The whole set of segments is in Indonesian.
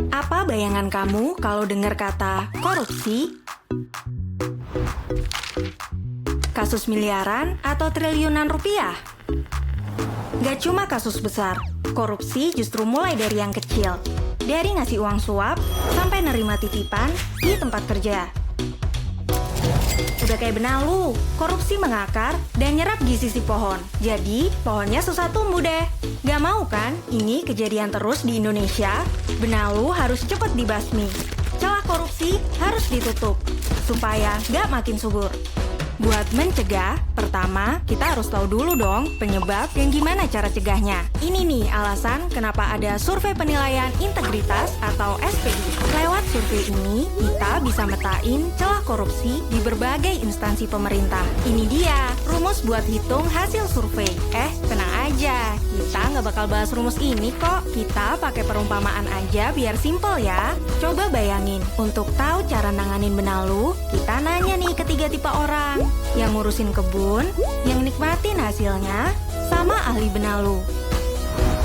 Apa bayangan kamu kalau dengar kata korupsi? Kasus miliaran atau triliunan rupiah? Gak cuma kasus besar, korupsi justru mulai dari yang kecil. Dari ngasih uang suap sampai nerima titipan di tempat kerja. Udah kayak benalu, korupsi mengakar dan nyerap gizi si pohon. Jadi, pohonnya susah tumbuh deh. Gak mau kan ini kejadian terus di Indonesia? Benalu harus cepet dibasmi. Celah korupsi harus ditutup, supaya gak makin subur. Buat mencegah, pertama, kita harus tahu dulu dong penyebab dan gimana cara cegahnya. Ini nih alasan kenapa ada survei penilaian integritas atau SPI. Lewat survei ini, kita bisa metain celah korupsi di berbagai instansi pemerintah. Ini dia, rumus buat hitung hasil survei. Tenang aja, kita nggak bakal bahas rumus ini kok. Kita pakai perumpamaan aja biar simple ya. Coba bayangin, untuk tahu cara nanganin benalu, kita nanya nih ke 3 tipe orang. Yang ngurusin kebun, yang nikmatin hasilnya, sama ahli benalu.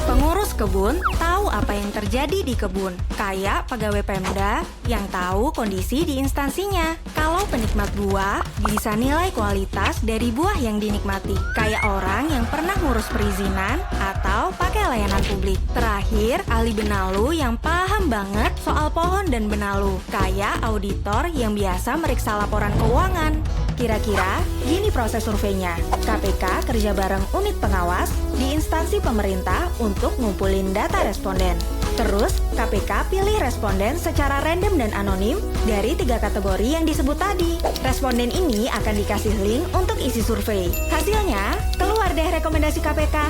Pengurus kebun tahu apa yang terjadi di kebun, kayak pegawai Pemda yang tahu kondisi di instansinya. Kalau penikmat buah bisa nilai kualitas dari buah yang dinikmati, kayak orang yang pernah ngurus perizinan atau pakai layanan publik. Terakhir, ahli benalu yang paham banget soal pohon dan benalu, kayak auditor yang biasa meriksa laporan keuangan. Kira-kira gini proses surveinya. KPK kerja bareng unit pengawas di instansi pemerintah untuk ngumpulin data responden. Terus, KPK pilih responden secara random dan anonim dari 3 kategori yang disebut tadi. Responden ini akan dikasih link untuk isi survei. Hasilnya, keluar deh rekomendasi KPK.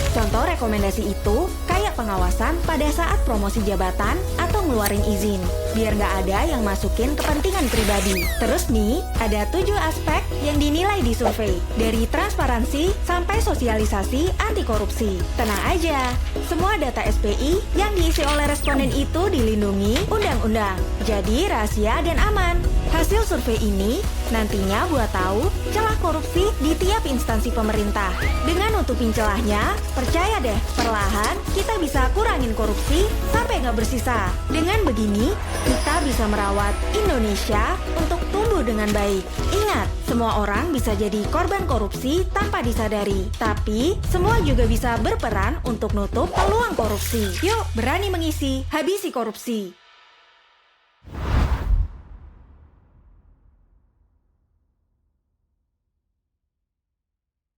Contoh rekomendasi itu kayak pengawasan pada saat promosi jabatan atau ngeluarin izin, biar nggak ada yang masukin kepentingan pribadi. Terus nih, ada 7 aspek yang dinilai di survei, dari transparansi sampai sosialisasi anti korupsi. Tenang aja, semua data SPI yang diisi oleh responden itu dilindungi undang-undang, jadi rahasia dan aman. Hasil survei ini nantinya buat tahu celah korupsi di tiap instansi pemerintah. Dengan nutupin celahnya, percaya deh, perlahan kita bisa kurangin korupsi sampai nggak bersisa. Dengan begini, kita bisa merawat Indonesia untuk tumbuh dengan baik. Ingat, semua orang bisa jadi korban korupsi tanpa disadari. Tapi, semua juga bisa berperan untuk nutup peluang korupsi. Yuk, berani mengisi, habisi korupsi.